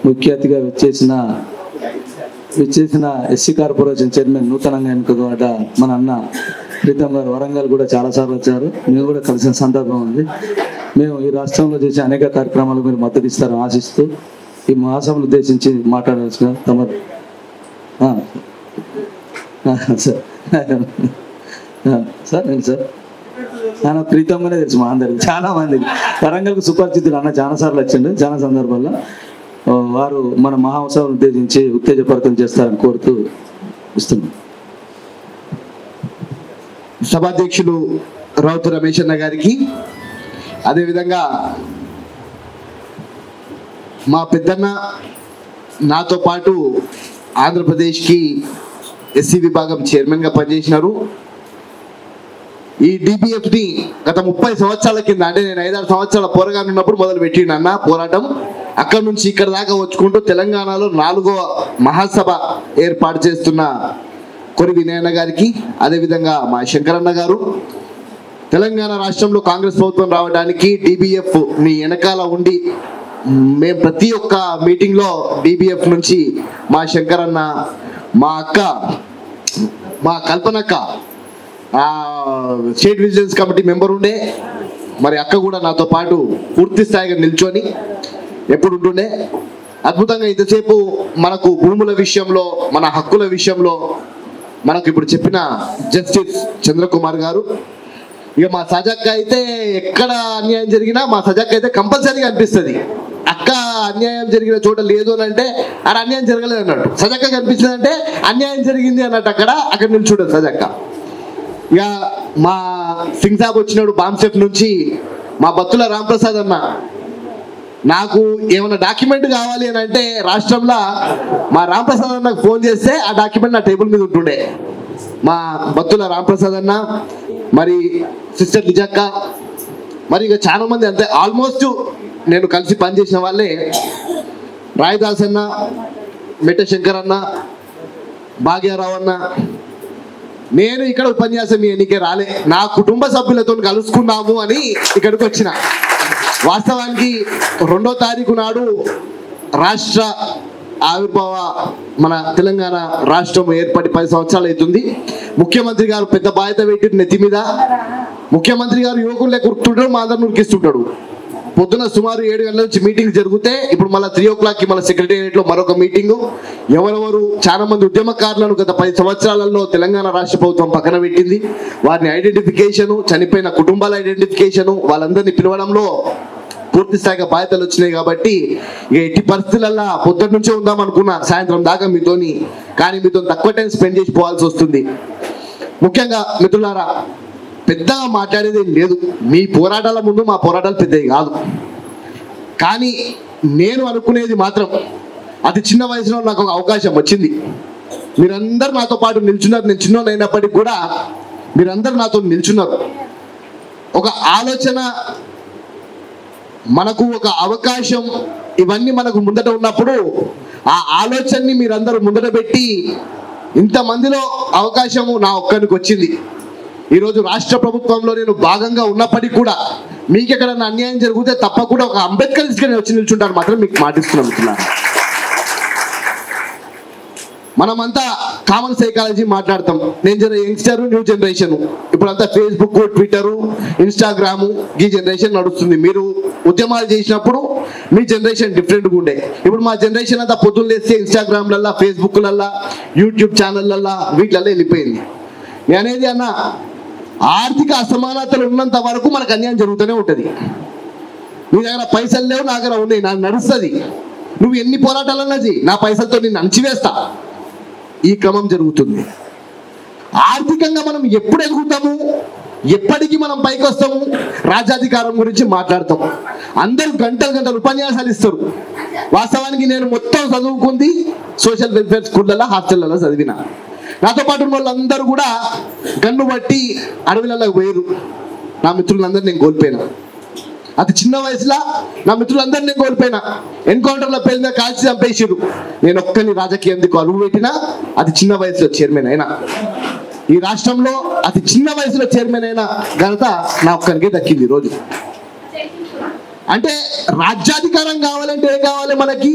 ముఖ్య అతిథిగా విచ్చేసిన ఎస్సీ కార్పొరేషన్ చైర్మన్ నూతనంగా ఎన్నుకోబడ్డ మన అన్న ప్రీతం గారు వరంగల్ కూడా చాలాసార్లు వచ్చారు. మేము కూడా కలిసిన సందర్భం ఉంది. మేము ఈ రాష్ట్రంలో చేసే అనేక కార్యక్రమాలు మీరు మద్దతు ఇస్తారని ఆశిస్తూ ఈ మహాసభను ఉద్దేశించి మాట్లాడాల్సిన తమరు సార్ నేను సార్ ఆయన ప్రీతంగానే తెలుసు మా అందరికి, చాలా మందికి. వరంగల్కి సుపరిచితుడు అన్న చాలా సార్లు వచ్చిండు. చాలా సందర్భాల్లో వారు మన మహోత్సవాన్ని ఉద్దేశించి ఉత్తేజపరితం చేస్తారని కోరుతూ ఇస్తున్నాం. సభాధ్యక్షులు రౌతు రమేష్ అన్న గారికి, అదేవిధంగా మా పెద్దన్న నాతో పాటు ఆంధ్రప్రదేశ్కి ఎస్సీ విభాగం చైర్మన్గా పనిచేసినారు. ఈ డిబిఎఫ్ని గత 30 సంవత్సరాల కింద, అంటే నేను 5-6 సంవత్సరాల పోరాగా ఉన్నప్పుడు మొదలు పెట్టిన అన్న పోరాటం. అక్కడి నుంచి ఇక్కడ దాకా వచ్చుకుంటూ తెలంగాణలో 4వ మహాసభ ఏర్పాటు చేస్తున్న కొరి వినయన్న గారికి, అదేవిధంగా మా శంకరన్న గారు, తెలంగాణ రాష్ట్రంలో కాంగ్రెస్ ప్రభుత్వం రావడానికి డిబిఎఫ్ ని వెనకాల ఉండి మేము ప్రతి ఒక్క మీటింగ్లో డిబిఎఫ్ నుంచి మా శంకరన్న, మా అక్క, మా కల్పనక్క స్టేట్ విజిలెన్స్ కమిటీ మెంబర్ ఉండే, మరి అక్క కూడా నాతో పాటు పూర్తి స్థాయిగా నిల్చొని ఎప్పుడు ఉంటుండే. అద్భుతంగా ఇంతసేపు మనకు భూముల విషయంలో, మన హక్కుల విషయంలో మనకు ఇప్పుడు చెప్పిన జస్టిస్ చంద్రకుమార్ గారు. ఇక మా సజక్క అయితే ఎక్కడ అన్యాయం జరిగినా మా సజక్క అయితే కంపల్సరీగా అనిపిస్తుంది. అక్క అన్యాయం జరిగిన చోట లేదు అని అంటే అక్కడ అన్యాయం జరగలేదు అన్నట్టు, సజక్క కనిపించింది అంటే అన్యాయం జరిగింది అన్నట్టు అక్కడ నిల్చుండదు సజక్క. ఇక మా సింగ్ సాబ్ వచ్చినాడు బాంసెఫ్ నుంచి, మా బత్తుల రాంప్రసాద్ అన్న, నాకు ఏమైనా డాక్యుమెంట్ కావాలి అని అంటే రాష్ట్రంలో మా రాంప్రసాద్ అన్నకు ఫోన్ చేస్తే ఆ డాక్యుమెంట్ నా టేబుల్ మీద ఉంటుండే. మా బత్తుల రాంప్రసాద్ అన్న, మరి సిస్టర్ లిజక్క, మరి ఇక చాలా మంది అంతే ఆల్మోస్ట్ నేను కలిసి పనిచేసిన వాళ్ళే. రాయదాస్ అన్న, మెట్ట శంకర్ అన్న, భాగ్యారావు అన్న. నేను ఇక్కడ ఉపన్యాసం ఎన్నికే రాలే, నా కుటుంబ సభ్యులతో కలుసుకున్నాము అని ఇక్కడికి వచ్చిన. వాస్తవానికి 2వ తారీఖు నాడు రాష్ట్ర ఆవిర్భావ, మన తెలంగాణ రాష్ట్రం ఏర్పడి 10 సంవత్సరాలు అవుతుంది. ముఖ్యమంత్రి గారు పెద్ద బాధ్యత పెట్టి నెత్తి మీద. ముఖ్యమంత్రి గారు యువకులే కురుకుతుంటాడు, మా అందరిని ఉరికిస్తుంటాడు. పొద్దున సుమారు 7 గంటల నుంచి మీటింగ్ జరిగితే ఇప్పుడు మళ్ళీ 3 o'clockకి మన సెక్రటేరియట్లో మరొక మీటింగు. ఎవరెవరు చాలా మంది ఉద్యమకారులను గత 10 సంవత్సరాలలో తెలంగాణ రాష్ట్ర ప్రభుత్వం పక్కన పెట్టింది. వారిని ఐడెంటిఫికేషను, చనిపోయిన కుటుంబాల ఐడెంటిఫికేషను, వాళ్ళందరినీ పిలవడంలో పూర్తి స్థాయిగా బాధ్యతలు వచ్చినాయి. కాబట్టి ఇక ఎట్టి పరిస్థితులల్లో పొద్దున్న నుంచే ఉందాం అనుకున్నా సాయంత్రం దాకా మీతోని, కానీ మీతో తక్కువ టైం స్పెండ్ చేసి పోవాల్సి వస్తుంది. ముఖ్యంగా మిత్రులారా, పెద్దగా మాట్లాడేది లేదు. మీ పోరాటాల ముందు మా పోరాటాలు పెద్దవి కాదు. కానీ నేను అనుకునేది మాత్రం, అతి చిన్న వయసులో నాకు ఒక అవకాశం వచ్చింది. మీరందరూ నాతో పాటు నిల్చున్నారు. నేను చిన్నోనైనప్పటికీ కూడా మీరందరూ నాతో నిల్చున్నారు. ఒక ఆలోచన, మనకు ఒక అవకాశం, ఇవన్నీ మనకు ముందట ఉన్నప్పుడు ఆ ఆలోచనని మీరందరూ ముందట పెట్టి ఇంతమందిలో అవకాశము నా ఒక్కరికి వచ్చింది. ఈరోజు రాష్ట్ర ప్రభుత్వంలో నేను భాగంగా ఉన్నప్పటికీ కూడా మీకు ఎక్కడన్నా అన్యాయం జరిగితే తప్పకుండా ఒక అంబేద్కర్ వచ్చి నిల్చుంటారు మాత్రం మీకు మాటిస్తున్నాను. మనమంతా కామన్ సైకాలజీ మాట్లాడతాం. నేను యంగ్స్టర్, న్యూ జనరేషన్, ఇప్పుడంతా ఫేస్బుక్, ట్విట్టరు, ఇన్స్టాగ్రాము, ఈ జనరేషన్ నడుస్తుంది. మీరు ఉద్యమాలు చేసినప్పుడు మీ జనరేషన్ డిఫరెంట్గా ఉండే. ఇప్పుడు మా జనరేషన్ అంతా పొద్దున్న లేస్తే ఇన్స్టాగ్రామ్లల్లా, ఫేస్బుక్లల్లా, యూట్యూబ్ ఛానళ్ళల్లా, వీటిలల్లో వెళ్ళిపోయింది. నేను అనేది అన్న, ఆర్థిక అసమానతలు ఉన్నంత వరకు మనకు అన్యాయం జరుగుతూనే ఉంటుంది. నీ దగ్గర పైసలు లేవు, నా దగ్గర ఉన్నాయి, నాకు నడుస్తుంది, నువ్వు ఎన్ని పోరాటాలన్నా చెయ్యి, నా పైసలతో నేను అణచివేస్తా, ఈ క్రమం జరుగుతుంది. ఆర్థికంగా మనం ఎప్పుడు ఎదుగుతాము, ఎప్పటికీ మనం పైకి వస్తాము, రాజ్యాధికారం గురించి మాట్లాడతాం. అందరూ గంటలు ఉపన్యాసాలు ఇస్తారు. వాస్తవానికి నేను మొత్తం చదువుకుంది సోషల్ వెల్ఫేర్ స్కూళ్ళల్లో, హాస్టళ్లలో చదివిన. నాతో పాటు ఉన్న వాళ్ళందరూ కూడా గన్ను బట్టి అడవులలోకి పోయారు. నా మిత్రులందరూ నేను కోల్పోయినా. అతి చిన్న వయసులో నా మిత్రులందరూ నేను కోల్పోయినా. ఎన్కౌంటర్లో పేరు కాల్చి చంపేసారు. నేను ఒక్కని రాజకీయానికి అడుగు పెట్టినా అతి చిన్న వయసులో చైర్మన్ అయినా. ఈ రాష్ట్రంలో అతి చిన్న వయసులో చైర్మన్ అయిన ఘనత నా ఒక్కరికే దక్కింది. ఈరోజు అంటే రాజ్యాధికారం కావాలంటే ఏం కావాలి మనకి?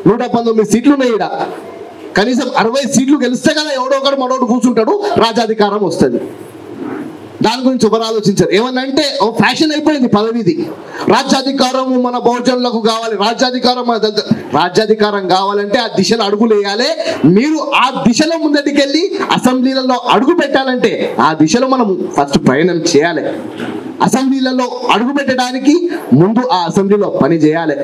119 సీట్లు ఉన్నాయి ఇక్కడ. కనీసం 60 సీట్లు గెలిస్తే కదా ఎవడో ఒకడు మనోడు కూర్చుంటాడు, రాజ్యాధికారం వస్తుంది. దాని గురించి ఎవరు ఆలోచించారు? ఏమన్నా అంటే ఓ ఫ్యాషన్ అయిపోయింది పదవిది. రాజ్యాధికారం మన బహుజనులకు కావాలి, రాజ్యాధికారం కావాలంటే ఆ దిశలో అడుగులు వేయాలి. మీరు ఆ దిశలో ముందటికి వెళ్ళి అసెంబ్లీలలో అడుగు పెట్టాలంటే ఆ దిశలో మనం ఫస్ట్ ప్రయాణం చేయాలి. అసెంబ్లీలలో అడుగు పెట్టడానికి ముందు ఆ అసెంబ్లీలో పని చేయాలి.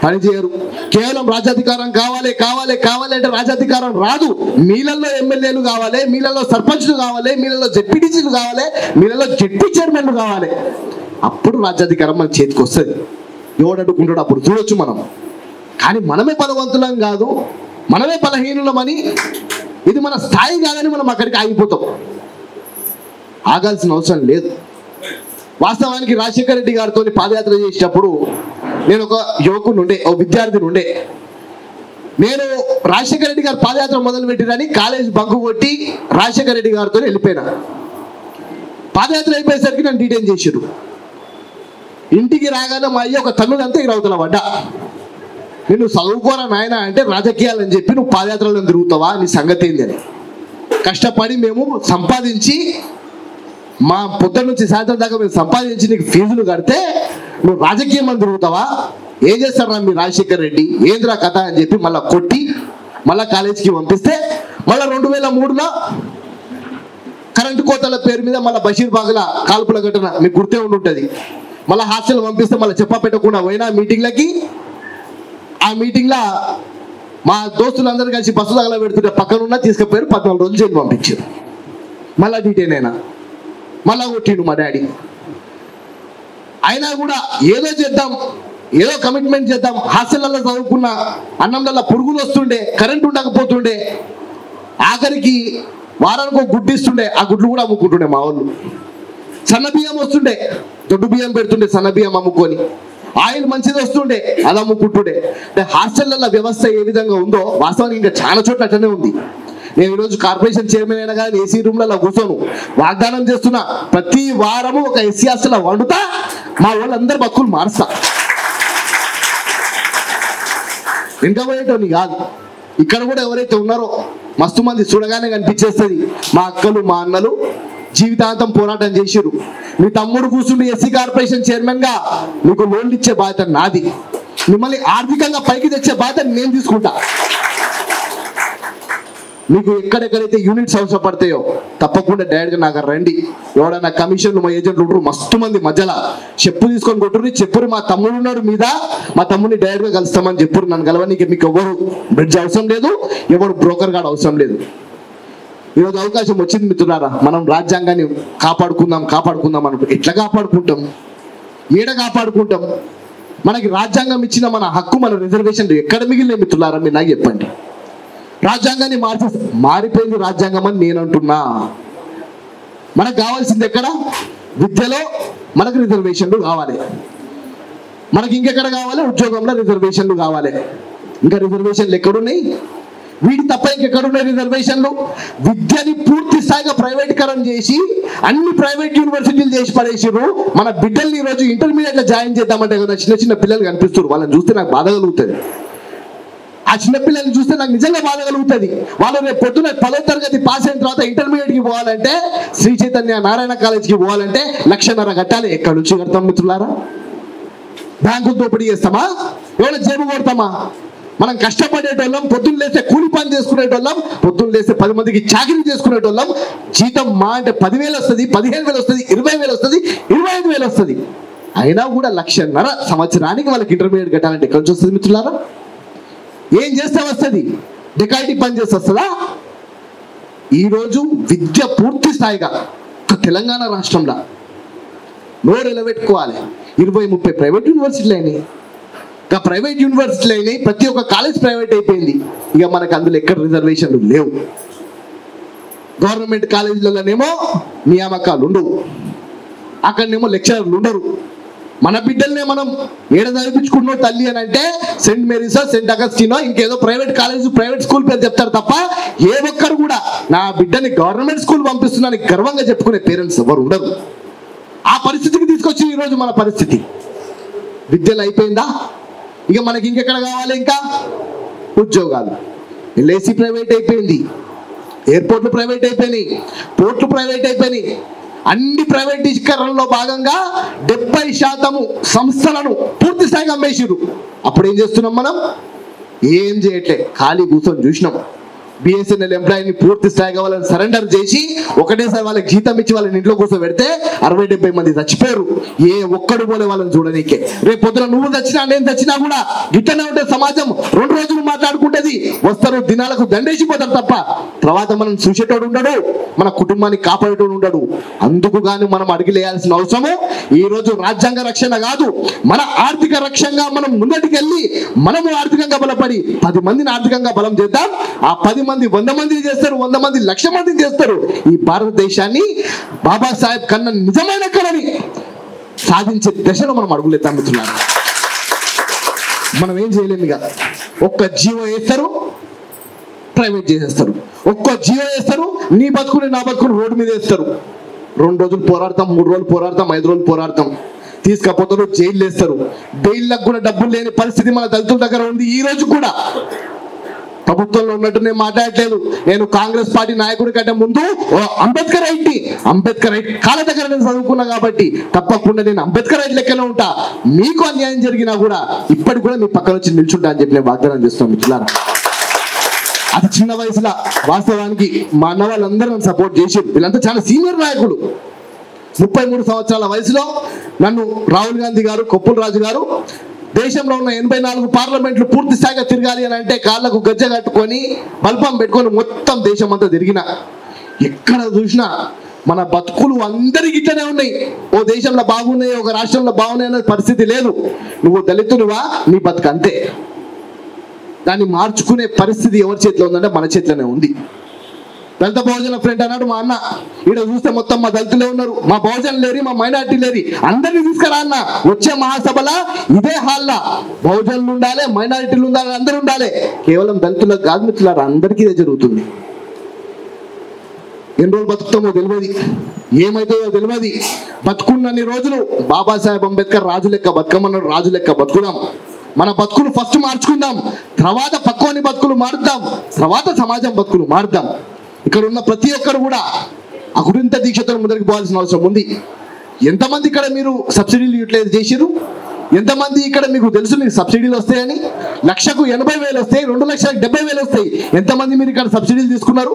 పని చేయరు. కేవలం రాజ్యాధికారం కావాలి కావాలి కావాలి అంటే రాజ్యాధికారం రాదు. మీలలో ఎమ్మెల్యేలు కావాలి, మీలలో సర్పంచ్లు కావాలి, మీలలో జెడ్పీటీసీలు కావాలి, మీలలో జెడ్పీ చైర్మన్లు కావాలి. అప్పుడు రాజ్యాధికారం మన చేతికి వస్తుంది. ఎవడు అడ్డుకుంటాడు అప్పుడు చూడొచ్చు మనం. కానీ మనమే బలవంతులం కాదు, మనమే బలహీనులమని, ఇది మన స్థాయి కాదని మనం అక్కడికి ఆగిపోతాం. ఆగాల్సిన అవసరం లేదు. వాస్తవానికి రాజశేఖర రెడ్డి గారితో పాదయాత్ర చేసేటప్పుడు నేను ఒక యువకుడు ఉండే, ఒక విద్యార్థిని ఉండే. నేను రాజశేఖర రెడ్డి గారు పాదయాత్ర మొదలు పెట్టిరని కాలేజ్ బంకు కొట్టి రాజశేఖర రెడ్డి గారితో వెళ్ళిపోయినా. పాదయాత్ర అయిపోయేసరికి నన్ను డీటెయిన్ చేసారు. ఇంటికి రాగానే మా అయ్య ఒక తన్నులంతా ఇరవతల పడ్డా. నేను చదువుకోరా నాయన అంటే రాజకీయాలని చెప్పి నువ్వు పాదయాత్రలను తిరుగుతావా, నీ సంగతి ఏంది అని. కష్టపడి మేము సంపాదించి మా పొద్దున్న నుంచి సాయంత్రం దాకా మేము సంపాదించి నీకు ఫీజులు కడితే నువ్వు రాజకీయం అని తిరుగుతావా, ఏం చేస్తారా మీ రాజశేఖర రెడ్డి, ఏంద్రా కథ అని చెప్పి మళ్ళీ కొట్టి మళ్ళీ కాలేజీకి పంపిస్తే మళ్ళీ 2003లో కరెంటు కోతల పేరు మీద మళ్ళీ బషీర్బాగ్ల కాల్పుల ఘటన మీకు గుర్తే ఉండుంటుంది. మళ్ళీ హాస్టల్ పంపిస్తే మళ్ళీ చెప్ప పెట్టకుండా పోయినా మీటింగ్లకి. ఆ మీటింగ్లో మా దోస్తులందరూ కలిసి బస్సు తగల పెడుతుంటే పక్కనున్న తీసుకుపోయారు. 14 రోజులు జైలు పంపించారు. మళ్ళీ డీటెయిన్ అయినా, మళ్ళా కొట్టిండు మా డాడీ. అయినా కూడా ఏదో చేద్దాం, ఏదో కమిట్మెంట్ చేద్దాం. హాస్టల్లో చదువుకున్న అన్నంలో పురుగులు వస్తుండే, కరెంట్ ఉండకపోతుండే, ఆఖరికి వారానికి ఒక గుడ్డు ఇస్తుండే, ఆ గుడ్లు కూడా అమ్ముకుంటుండే మా వాళ్ళు. సన్న బియ్యం వస్తుండే, దొడ్డు బియ్యం పెడుతుండే, సన్న బియ్యం అమ్ముకొని. ఆయిల్ మంచిది వస్తుండే, అది అమ్ముకుంటుండే. అంటే హాస్టల్లో వ్యవస్థ ఏ విధంగా ఉందో వాస్తవానికి ఇంకా చాలా చోట్ల అట్లనే ఉంది. నేను ఈరోజు కార్పొరేషన్ చైర్మన్ అయినా కానీ ఏసీ రూమ్లలో కూర్చోను, వాగ్దానం చేస్తున్నా ప్రతి వారము ఒక ఎస్సీ హాస్టల్లో వండుతా, మా వాళ్ళందరూ బతుకులు మారుస్తా. ఇంకా పోయేటోని కాదు. ఇక్కడ కూడా ఎవరైతే ఉన్నారో మస్తు మంది చూడగానే కనిపించేస్తుంది. మా అక్కలు మా అన్నలు జీవితాంతం పోరాటం చేసిరు. మీ తమ్ముడు కూర్చుండి ఎస్సీ కార్పొరేషన్ చైర్మన్ గా మీకు లోన్లు ఇచ్చే బాధ్యత నాది. మిమ్మల్ని ఆర్థికంగా పైకి తెచ్చే బాధ్యత నేను తీసుకుంటా. మీకు ఎక్కడెక్కడైతే యూనిట్స్ అవసరపడతాయో తప్పకుండా డైరెక్ట్గా నాకు రండి. ఎవడన్నా కమిషన్లు మా ఏజెంట్లు ఉంటారు మస్తు మంది మధ్యలో చెప్పు తీసుకొని కొట్టుర్రి, చెప్పురు మా తమ్ముడు ఉన్నాడు మీద, మా తమ్ముడిని డైరెక్ట్గా కలుస్తామని చెప్పురు. నన్ను కలవడానికి మీకు ఎవరు బ్రిడ్జ్ అవసరం లేదు, ఎవరు బ్రోకర్ గార్డ్ అవసరం లేదు. ఈరోజు అవకాశం వచ్చింది మిత్రులారా. మనం రాజ్యాంగాన్ని కాపాడుకుందాం అనుకో. ఎట్లా కాపాడుకుంటాం, ఏడ కాపాడుకుంటాం? మనకి రాజ్యాంగం ఇచ్చిన మన హక్కు, మన రిజర్వేషన్లు ఎక్కడ మిగిలిన మిత్రులారా మీరు నాకు చెప్పండి. రాజ్యాంగాన్ని మారిపోయింది రాజ్యాంగం అని నేను అంటున్నా. మనకు కావాల్సింది ఎక్కడ? విద్యలో మనకు రిజర్వేషన్లు కావాలి. మనకి ఇంకెక్కడ కావాలి? ఉద్యోగంలో రిజర్వేషన్లు కావాలి. ఇంకా రిజర్వేషన్లు ఎక్కడున్నాయి? వీటి తప్ప ఇంకెక్కడున్నాయి రిజర్వేషన్లు? విద్యని పూర్తి స్థాయిగా ప్రైవేటీకరణ చేసి అన్ని ప్రైవేట్ యూనివర్సిటీలు చేసి పడేసారు. మన బిడ్డల్ని ఈరోజు ఇంటర్మీడియట్ లో జాయిన్ చేద్దామంటే కదా చిన్న చిన్న పిల్లలు కనిపిస్తారు. వాళ్ళని చూస్తే నాకు బాధ కలుగుతుంది. ఆ చిన్నపిల్లల్ని చూస్తే నాకు నిజంగా బాధ కలుగుతుంది. వాళ్ళు రేపు పొద్దున 10వ తరగతి పాస్ అయిన తర్వాత ఇంటర్మీడియట్కి పోవాలంటే, శ్రీ చైతన్య నారాయణ కాలేజ్కి పోవాలంటే 1,50,000 కట్టాలి. ఎక్కడి నుంచి కడతాం మిత్రులారా? బ్యాంకు దోపిడీ చేస్తామా? ఎవరైనా జేబు కొడతామా? మనం కష్టపడేటోళ్ళం, పొద్దున్న లేస్తే కూలి పని చేసుకునేటోళ్ళం, పొద్దున్న లేస్తే 10 మందికి చాకరీ చేసుకునేటోళ్ళం. జీతం మా అంటే 10,000 వస్తుంది, 15,000 వస్తుంది, 20,000 వస్తుంది, 25,000 వస్తుంది. అయినా కూడా 1,50,000 సంవత్సరానికి వాళ్ళకి ఇంటర్మీడియట్ కట్టాలంటే ఎక్కడి నుంచి వస్తుంది మిత్రులారా? ఏం చేస్తే వస్తుంది? డెకాయిటీ పని చేస్తే వస్తుందా? ఈరోజు విద్య పూర్తి స్థాయిగా తెలంగాణ రాష్ట్రంలో నోరు నిలబెట్టుకోవాలి. 20-30 ప్రైవేట్ యూనివర్సిటీలు అయినాయి. ఇంకా ప్రైవేట్ యూనివర్సిటీలు అయినాయి, ప్రతి ఒక్క కాలేజ్ ప్రైవేట్ అయిపోయింది. ఇక మనకు అందులో ఎక్కడ రిజర్వేషన్లు లేవు. గవర్నమెంట్ కాలేజీలలోనేమో నియామకాలు ఉండవు, అక్కడనేమో లెక్చరర్లు ఉండరు. మన బిడ్డల్నే మనం ఏడ చదివించుకుంటున్నాం తల్లి అని అంటే సెయింట్ మేరీసో, సెయింట్ అగస్టినో, ఇంకేదో ప్రైవేట్ కాలేజ్, ప్రైవేట్ స్కూల్ పేరు చెప్తారు తప్ప ఏ ఒక్కరు కూడా నా బిడ్డని గవర్నమెంట్ స్కూల్ పంపిస్తున్నాను గర్వంగా చెప్పుకునే పేరెంట్స్ ఎవరు ఉండరు. ఆ పరిస్థితికి తీసుకొచ్చి ఈరోజు మన పరిస్థితి. విద్యలు అయిపోయిందా? ఇక మనకి ఇంకెక్కడ కావాలి? ఇంకా ఉద్యోగాలు. ఎల్ఐసి ప్రైవేట్ అయిపోయింది, ఎయిర్పోర్ట్లు ప్రైవేట్ అయిపోయినాయి, పోర్ట్లు ప్రైవేట్ అయిపోయినాయి. అన్ని ప్రైవేటీకరణలో భాగంగా 70% సంస్థలను పూర్తి స్థాయిగా అమ్మేసిరు. అప్పుడు ఏం చేస్తున్నాం మనం? ఏం చేయట్లే, ఖాళీ కూర్చొని చూసినాం. బిఎస్ఎన్ఎల్ ఎంప్లాయీని పూర్తి స్థాయిగా వాళ్ళని సరెండర్ చేసి ఒకటేసారి వాళ్ళకి జీతం ఇచ్చి వాళ్ళని ఇంట్లో కూర్చోబెడితే 60-70 మంది చచ్చిపోయారు. ఏ ఒక్కడు పోలే వాళ్ళని చూడనీకే. రేపు పొద్దున నువ్వు చచ్చినా నేను చచ్చినా కూడా గిట్టనే ఉంటే సమాజం 2 రోజులు మాట్లాడుకుంటేది, వస్తారు దినాలకు దండేసిపోతారు తప్ప తర్వాత మనం చూసేటోడు ఉండడు, మన కుటుంబాన్ని కాపాడేటోడు ఉండడు. అందుకు గాని మనం అడిగిలేయాల్సిన అవసరము ఈ రోజు రాజ్యాంగ రక్షణ కాదు, మన ఆర్థిక రక్షణగా మనం ముందటికి వెళ్ళి మనము ఆర్థికంగా బలపడి 10 మందిని ఆర్థికంగా బలం చేద్దాం. ఆ 10 మంది 100 మందిని చేస్తారు, 100 మంది 1,00,000 మందిని చేస్తారు. ఈ భారతదేశాన్ని బాబాసాహెబ్ కన్నా నిజమైన కళని సాధించే దశలో మనం అడుగులేద్దాం మిత్రులారా. మనం ఏం చేయలేము కదా. ఒక్క జీవో వేస్తారు, ప్రైవేట్ చేసేస్తారు. ఒక్క జీవో వేస్తారు, నీ బతుకుని నా బతుకుని రోడ్డు మీద వేస్తారు. 2 రోజులు పోరాడతాం, 3 రోజులు పోరాడతాం, 5 రోజులు పోరాడతాం, తీసుకపోతారు, జైలు వేస్తారు. బెయిల్లకు కూడా డబ్బులు లేని పరిస్థితి మన దళితుల దగ్గర ఉంది. ఈ రోజు కూడా ప్రభుత్వంలో ఉన్నట్టు నేను మాట్లాడట్లేదు. నేను కాంగ్రెస్ పార్టీ నాయకుడి కంటే ముందు అంబేద్కర్ రైట్ కాళ్ళ దగ్గర నేను చదువుకున్నా కాబట్టి తప్పకుండా నేను అంబేద్కర్ రైట్ లెక్కనే ఉంటా. మీకు అన్యాయం జరిగినా కూడా ఇప్పటికి కూడా మీ పక్కన వచ్చి నిల్చుంటా అని చెప్పి నేను వాగ్దానం చేస్తున్నాను మిత్రులారా. అది చిన్న వయసులో వాస్తవానికి మా అన్న వాళ్ళందరూ నన్ను సపోర్ట్ చేసి, వీళ్ళంతా చాలా సీనియర్ నాయకులు. 33 సంవత్సరాల వయసులో నన్ను రాహుల్ గాంధీ గారు, కొప్పుల రాజు గారు దేశంలో ఉన్న 84 పార్లమెంట్లు పూర్తి స్థాయిగా తిరగాలి అని అంటే కాళ్ళకు గజ్జ కట్టుకొని బల్పం పెట్టుకొని మొత్తం దేశం అంతా తిరిగిన. ఎక్కడ చూసినా మన బతుకులు అందరికి ఇట్లనే ఉన్నాయి. ఓ దేశంలో బాగున్నాయి, ఒక రాష్ట్రంలో బాగున్నాయి అనే పరిస్థితి లేదు. నువ్వు దళితునివా, నీ బతుకు అంతే. దాన్ని మార్చుకునే పరిస్థితి ఎవరి చేతిలో ఉందంటే మన చేతిలోనే ఉంది. దళిత బహుజన ఫ్రంట్ అన్నాడు మా అన్న. ఈడ చూస్తే మొత్తం మా దళితులే ఉన్నారు, మా బహుజనులు లేరి, మా మైనార్టీ లేరి, అందరినీ తీసుకురా అన్న. వచ్చే మహాసభలా ఇదే హాల్లా బహుజనులు ఉండాలి, మైనారిటీలు ఉండాలి, అందరూ ఉండాలి. కేవలం దళితులకు కాదు మిత్రులారా, అందరికీ ఇదే జరుగుతుంది. ఎన్ని రోజులు బతుకుతామో తెలియదు, ఏమైతుందో తెలియదు. బతుకున్నన్ని రోజులు బాబాసాహెబ్ అంబేద్కర్ రాజు లెక్క బతుకమన్నాడు, రాజు లెక్క బతుకుదాం. మన బతుకులు ఫస్ట్ మార్చుకుందాం, తర్వాత పక్కని బతుకులు మారుద్దాం, తర్వాత సమాజం బతుకులు మారుద్దాం. ఇక్కడ ఉన్న ప్రతి ఒక్కరు కూడా అకుటింత దీక్షతో ముందరికి పోవాల్సిన అవసరం ఉంది. ఎంతమంది ఇక్కడ మీరు సబ్సిడీలు యూటిలైజ్ చేసిరు? ఎంతమంది ఇక్కడ మీకు తెలుసు మీకు సబ్సిడీలు వస్తాయని? 1,80,000 వస్తాయి, 2,70,000 వస్తాయి. ఎంతమంది మీరు ఇక్కడ సబ్సిడీలు తీసుకున్నారు?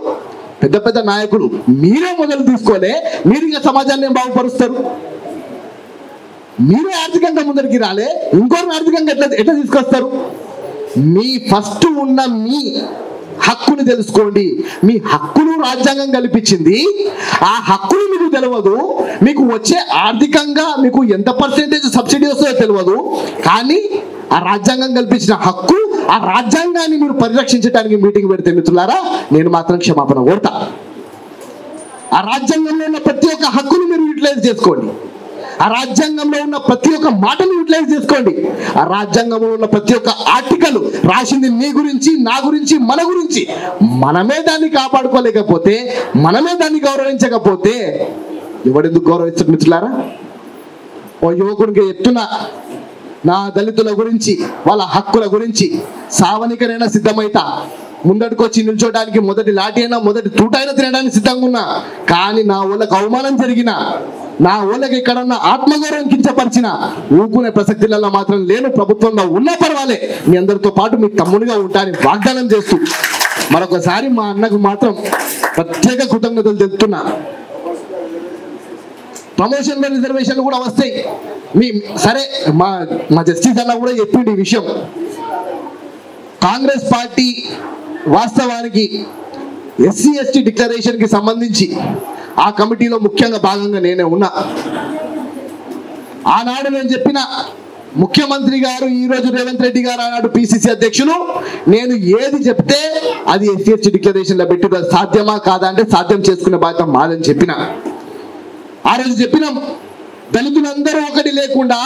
పెద్ద పెద్ద నాయకులు. మీరే మొదలు తీసుకోలే, మీరు ఇంకా సమాజాన్ని బాగుపరుస్తారు. మీరే ఆర్థికంగా ముందరికి రాలే, ఇంకోరిని ఆర్థికంగా ఎట్లా తీసుకొస్తారు? మీ ఫస్ట్ ఉన్న మీ హక్కుని తెలుసుకోండి. మీ హక్కును రాజ్యాంగం కల్పించింది, ఆ హక్కులు మీకు తెలియదు. మీకు వచ్చే ఆర్థికంగా మీకు ఎంత పర్సెంటేజ్ సబ్సిడీ వస్తుందో తెలియదు. కానీ ఆ రాజ్యాంగం కల్పించిన హక్కు, ఆ రాజ్యాంగాన్ని మీరు పరిరక్షించడానికి మీటింగ్ పెడితే మిత్రులారా, నేను మాత్రం క్షమాపణ కోరుతా. ఆ రాజ్యాంగంలో ఉన్న ప్రతి ఒక్క హక్కును మీరు యూటిలైజ్ చేసుకోండి. ఆ రాజ్యాంగంలో ఉన్న ప్రతి ఒక్క మాటను యూటిలైజ్ చేసుకోండి. ఆ రాజ్యాంగంలో ఉన్న ప్రతి ఒక్క ఆర్టికల్ రాసింది నీ గురించి, నా గురించి, మన గురించి. మనమే దాన్ని కాపాడుకోలేకపోతే, మనమే దాన్ని గౌరవించకపోతే ఎవడెందుకు గౌరవిస్తారు మిత్రులారా? ఓ యువకుడికి చెప్తున్నా, నా దళితుల గురించి, వాళ్ళ హక్కుల గురించి సావనికనైనా సిద్ధమైతా. ముందటికొచ్చి నిల్చోడానికి మొదటి లాఠీ అయినా మొదటి తూట అయినా తినడానికి సిద్ధంగా ఉన్నా. కానీ నా వాళ్ళకి అవమానం జరిగిన, నా వాళ్ళకి ఎక్కడన్నా ఆత్మగౌరవం కించపరిచిన ఊకునే ప్రసక్తులలో మాత్రం లేను. ప్రభుత్వంలో ఉన్నా పర్వాలే, మీ అందరితో పాటు మీ తమ్మునిగా ఉంటానని వాగ్దానం చేస్తూ మరొకసారి మా అన్నకు మాత్రం ప్రత్యేక కృతజ్ఞతలు తెలుపుతున్నా. ప్రమోషన్లో రిజర్వేషన్లు కూడా వస్తాయి. సరే మా జస్టిస్ అన్న కూడా చెప్పిండు ఈ విషయం. కాంగ్రెస్ పార్టీ వాస్తవానికి ఎస్సీ ఎస్టీ డిక్లరేషన్ కి సంబంధించి ఆ కమిటీలో ముఖ్యంగా భాగంగా నేనే ఉన్నా. ఆనాడు నేను చెప్పిన ముఖ్యమంత్రి గారు, ఈ రోజు రేవంత్ రెడ్డి గారు, ఆనాడు పిసిసి అధ్యక్షులు, నేను ఏది చెప్తే అది ఎస్సీ ఎస్టీ డిక్లరేషన్ లో పెట్టి సాధ్యమా కాదా అంటే సాధ్యం చేసుకునే బాధ్యత మాదని చెప్పిన. ఆ రోజు చెప్పినాం, దళితులందరూ ఒకటి లేకుండా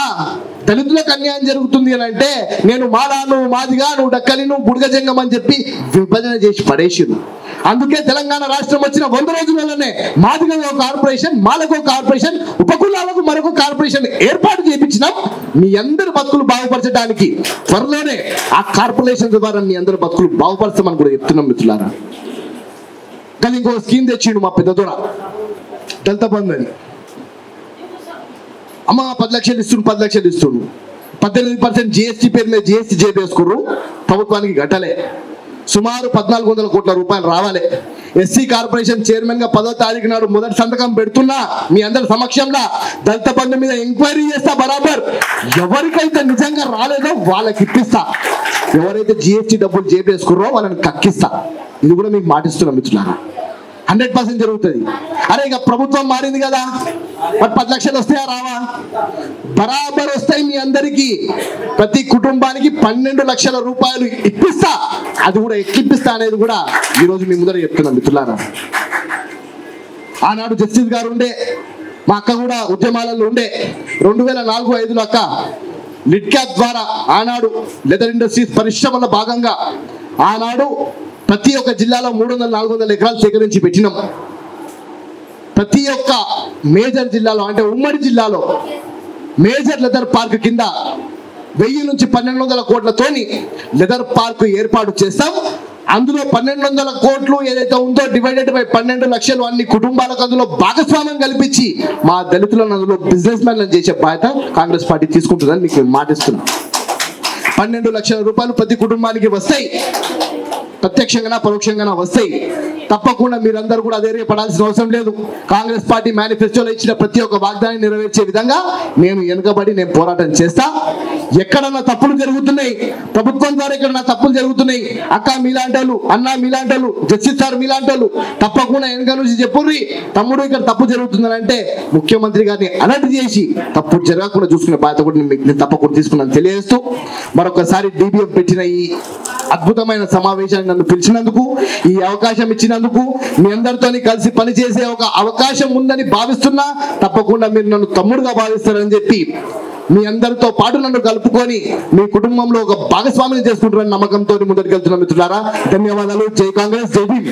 దళితులకు అన్యాయం జరుగుతుంది అని అంటే నేను మాలాను మాదిగా నువ్వు డక్కలి నువ్వు బుడగజంగం అని చెప్పి విభజన చేసి పడేసిరు. అందుకే తెలంగాణ రాష్ట్రం వచ్చిన 100 రోజులలోనే మాదిగా ఒక కార్పొరేషన్, మాలకు ఒక కార్పొరేషన్, ఉపకులాలకు మరొక కార్పొరేషన్ ఏర్పాటు చేయించినాం మీ అందరి బతుకులు బాగుపరచడానికి. త్వరలోనే ఆ కార్పొరేషన్ ద్వారా మీ అందరి బతుకులు బాగుపరచమని కూడా చెప్తున్నాం మిత్రులారా. కానీ ఇంకో స్కీమ్ తెచ్చిండు మా పెద్ద దొర, దళిత బంధు అని. అమ్మ 10 లక్షలు ఇస్తుండు 10 లక్షలు ఇస్తుండు 18% జిఎస్టీ పేరు మీద జిఎస్టీ చేపేసుకుర్రు. ప్రభుత్వానికి గట్టలే సుమారు 1400 కోట్ల రూపాయలు రావాలి. ఎస్సీ కార్పొరేషన్ చైర్మన్ గా 10వ తారీఖు నాడు మొదటి సంతకం పెడుతున్నా మీ అందరి సమక్షంలో దళిత బంధు మీద ఎంక్వైరీ చేస్తా. బరాబర్ ఎవరికైతే నిజంగా రాలేదో వాళ్ళకి ఇప్పిస్తా, ఎవరైతే జిఎస్టీ డబ్బులు చేపేసుకుర్రో వాళ్ళని కక్కిస్తా. ఇది కూడా మీకు మాటిస్తున్నాం మిత్రులారా, 100% జరుగుతుంది. అరే ఇక ప్రభుత్వం మారింది కదా, మరి 10 లక్షలు వస్తాయా రావా? బరాబర్ వస్తాయి మీ అందరికీ. ప్రతి కుటుంబానికి 12 లక్షల రూపాయలు ఇప్పిస్తా. అది కూడా ఎక్కిప్పిస్తా అనేది కూడా ఈరోజు మీ ముందర చెప్తున్నాం మిత్రులారా. ఆనాడు జస్టిస్ గారు ఉండే, మా అక్క కూడా ఉద్యమాలలో ఉండే. 2004-05లో అక్క లిడ్ క్యాప్ ద్వారా ఆనాడు లెదర్ ఇండస్ట్రీస్ పరిశ్రమల భాగంగా ఆనాడు ప్రతి ఒక్క జిల్లాలో 300-400 ఎకరాలు సేకరించి పెట్టినాం. ప్రతి ఒక్క మేజర్ జిల్లాలో అంటే ఉమ్మడి జిల్లాలో మేజర్ లెదర్ పార్క్ కింద 1000 నుంచి 1200 కోట్లతోని లెదర్ పార్క్ ఏర్పాటు చేస్తాం. అందులో 1200 కోట్లు ఏదైతే ఉందో డివైడెడ్ బై 12 లక్షలు అన్ని కుటుంబాలకు అందులో భాగస్వామ్యం కల్పించి మా దళితులను అందులో బిజినెస్ మ్యాన్లను చేసే బాధ్యత కాంగ్రెస్ పార్టీ తీసుకుంటుందని మీకు మాటిస్తున్నాం. 12 లక్షల రూపాయలు ప్రతి కుటుంబానికి వస్తాయి, ప్రత్యక్షంగా పరోక్షంగా వస్తాయి. తప్పకుండా మీరందరూ కూడా ధైర్యపడాల్సిన అవసరం లేదు. కాంగ్రెస్ పార్టీ మేనిఫెస్టోలో ఇచ్చిన ప్రతి ఒక్క వాగ్దానాన్ని నెరవేర్చే విధంగా నేను పోరాటం చేస్తా. ఎక్కడన్నా తప్పులు జరుగుతున్నాయి, ప్రభుత్వం ద్వారా ఎక్కడన్నా తప్పులు జరుగుతున్నాయి, అక్క మీలాంటోళ్ళు, అన్న మీలాంటోళ్ళు, జస్టిస్ సార్ మీలాంటోళ్ళు తప్పకుండా వెనక నుంచి చెప్పుర్రి తమ్ముడు ఇక్కడ తప్పు జరుగుతుందని అంటే ముఖ్యమంత్రి గారిని అలర్ట్ చేసి తప్పు జరగకుండా చూసుకునే బాధ్యత కూడా నేను తప్పకుండా తీసుకున్నాను తెలియజేస్తూ మరొకసారి DBF పెట్టిన ఈ అద్భుతమైన సమావేశాన్ని నన్ను పిలిచినందుకు, ఈ అవకాశం ఇచ్చినందుకు, మీ అందరితో కలిసి పనిచేసే ఒక అవకాశం ఉందని భావిస్తున్నా. తప్పకుండా మీరు నన్ను తమ్ముడుగా భావిస్తారని చెప్పి మీ అందరితో పాటు నన్ను కలుపుకొని మీ కుటుంబంలో ఒక భాగస్వామిని చేసుకుంటారని నమ్మకంతో ముందరికి వెళ్తున్న మిత్రులారా, ధన్యవాదాలు. జై కాంగ్రెస్, జై భీమ్.